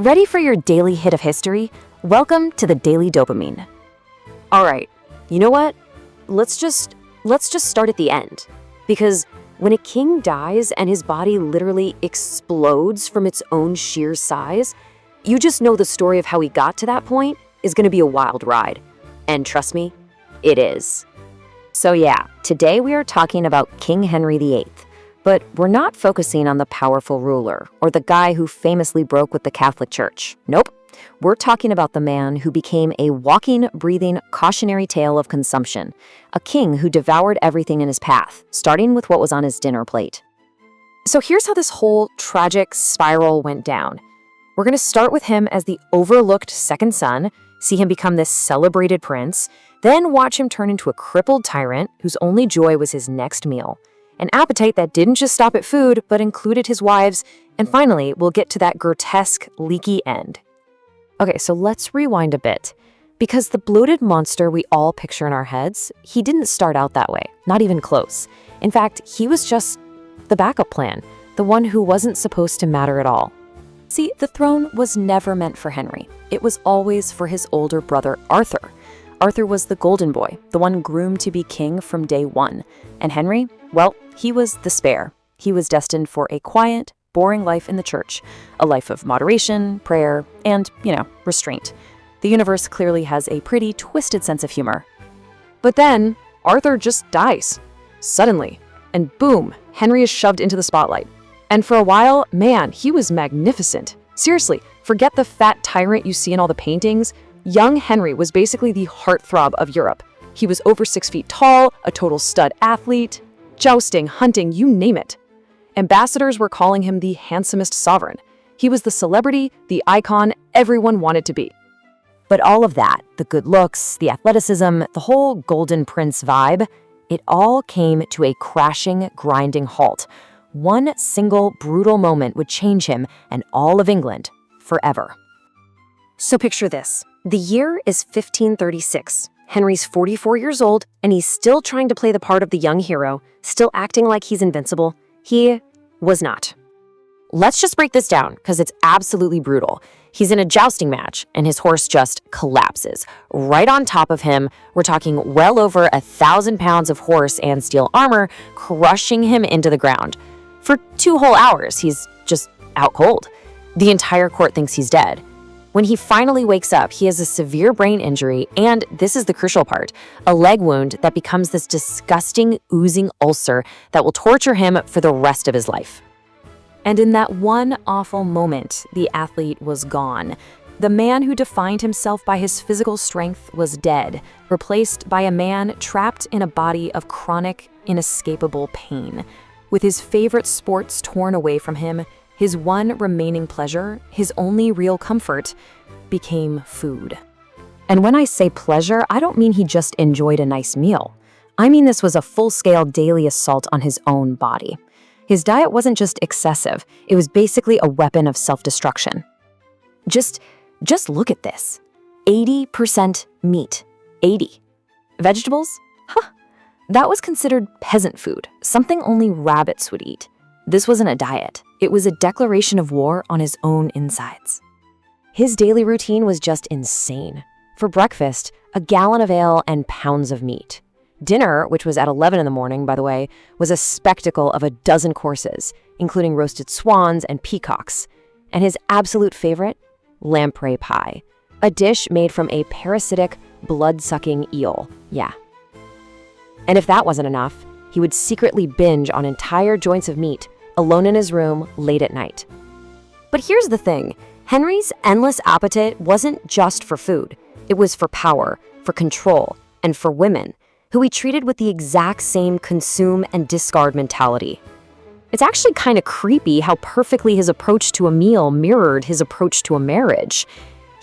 Ready for your daily hit of history? Welcome to the Daily Dopamine. All right, you know what? Let's just start at the end. Because when a king dies and his body literally explodes from its own sheer size, you just know the story of how he got to that point is going to be a wild ride. And trust me, it is. So yeah, today we are talking about King Henry VIII. But we're not focusing on the powerful ruler or the guy who famously broke with the Catholic Church. Nope. We're talking about the man who became a walking, breathing, cautionary tale of consumption. A king who devoured everything in his path, starting with what was on his dinner plate. So here's how this whole tragic spiral went down. We're going to start with him as the overlooked second son, see him become this celebrated prince, then watch him turn into a crippled tyrant whose only joy was his next meal. An appetite that didn't just stop at food, but included his wives, and finally, we'll get to that grotesque, leaky end. Okay, so let's rewind a bit. Because the bloated monster we all picture in our heads, he didn't start out that way, not even close. In fact, he was just the backup plan, the one who wasn't supposed to matter at all. See, the throne was never meant for Henry. It was always for his older brother, Arthur. Arthur was the golden boy, the one groomed to be king from day one. And Henry, well, he was the spare. He was destined for a quiet, boring life in the church, a life of moderation, prayer, and, restraint. The universe clearly has a pretty twisted sense of humor. But then, Arthur just dies. Suddenly. And boom, Henry is shoved into the spotlight. And for a while, man, he was magnificent. Seriously, forget the fat tyrant you see in all the paintings. Young Henry was basically the heartthrob of Europe. He was over 6 feet tall, a total stud athlete, jousting, hunting, you name it. Ambassadors were calling him the handsomest sovereign. He was the celebrity, the icon everyone wanted to be. But all of that, the good looks, the athleticism, the whole golden prince vibe, it all came to a crashing, grinding halt. One single brutal moment would change him and all of England forever. So picture this. The year is 1536. Henry's 44 years old, and he's still trying to play the part of the young hero, still acting like he's invincible. He was not. Let's just break this down, because it's absolutely brutal. He's in a jousting match, and his horse just collapses. Right on top of him, we're talking well over 1,000 pounds of horse and steel armor, crushing him into the ground. For 2 whole hours, he's just out cold. The entire court thinks he's dead. When he finally wakes up, he has a severe brain injury, and this is the crucial part, a leg wound that becomes this disgusting, oozing ulcer that will torture him for the rest of his life. And in that one awful moment, the athlete was gone. The man who defined himself by his physical strength was dead, replaced by a man trapped in a body of chronic, inescapable pain. With his favorite sports torn away from him, his one remaining pleasure, his only real comfort, became food. And when I say pleasure, I don't mean he just enjoyed a nice meal. I mean this was a full-scale daily assault on his own body. His diet wasn't just excessive, it was basically a weapon of self-destruction. Just look at this. 80% meat. 80. Vegetables? That was considered peasant food, something only rabbits would eat. This wasn't a diet. It was a declaration of war on his own insides. His daily routine was just insane. For breakfast, a gallon of ale and pounds of meat. Dinner, which was at 11 in the morning, by the way, was a spectacle of a dozen courses, including roasted swans and peacocks. And his absolute favorite? Lamprey pie, a dish made from a parasitic, blood-sucking eel. Yeah. And if that wasn't enough, he would secretly binge on entire joints of meat, alone in his room late at night. But here's the thing. Henry's endless appetite wasn't just for food. It was for power, for control, and for women, who he treated with the exact same consume and discard mentality. It's actually kind of creepy how perfectly his approach to a meal mirrored his approach to a marriage.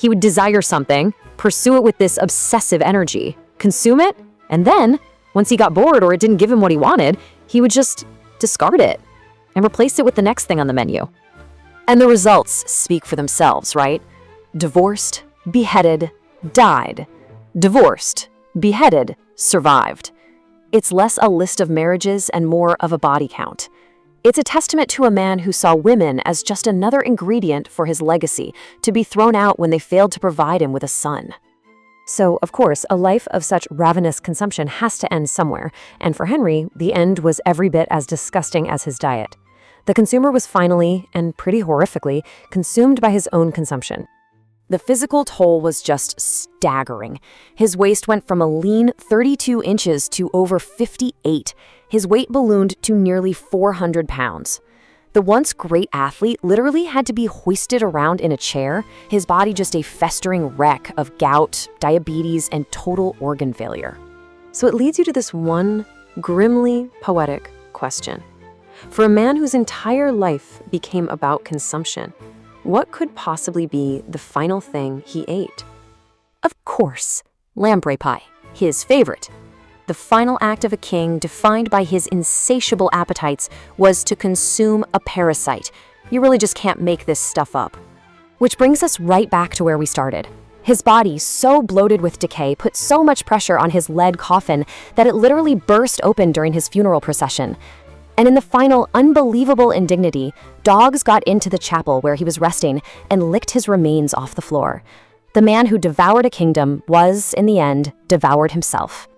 He would desire something, pursue it with this obsessive energy, consume it, and then, once he got bored or it didn't give him what he wanted, he would just discard it and replace it with the next thing on the menu. And the results speak for themselves, right? Divorced, beheaded, died. Divorced, beheaded, survived. It's less a list of marriages and more of a body count. It's a testament to a man who saw women as just another ingredient for his legacy, to be thrown out when they failed to provide him with a son. So, of course, a life of such ravenous consumption has to end somewhere, and for Henry, the end was every bit as disgusting as his diet. The consumer was finally, and pretty horrifically, consumed by his own consumption. The physical toll was just staggering. His waist went from a lean 32 inches to over 58. His weight ballooned to nearly 400 pounds. The once great athlete literally had to be hoisted around in a chair, his body just a festering wreck of gout, diabetes, and total organ failure. So it leads you to this one grimly poetic question. For a man whose entire life became about consumption, what could possibly be the final thing he ate? Of course, lamprey pie, his favorite. The final act of a king, defined by his insatiable appetites, was to consume a parasite. You really just can't make this stuff up. Which brings us right back to where we started. His body, so bloated with decay, put so much pressure on his lead coffin that it literally burst open during his funeral procession. And in the final unbelievable indignity, dogs got into the chapel where he was resting and licked his remains off the floor. The man who devoured a kingdom was, in the end, devoured himself.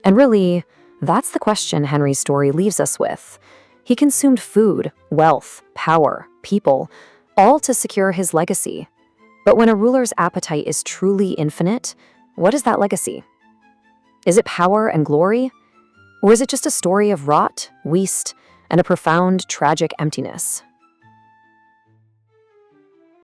And really, that's the question Henry's story leaves us with. He consumed food, wealth, power, people, all to secure his legacy. But when a ruler's appetite is truly infinite, what is that legacy? Is it power and glory? Or is it just a story of rot, waste, and a profound, tragic emptiness?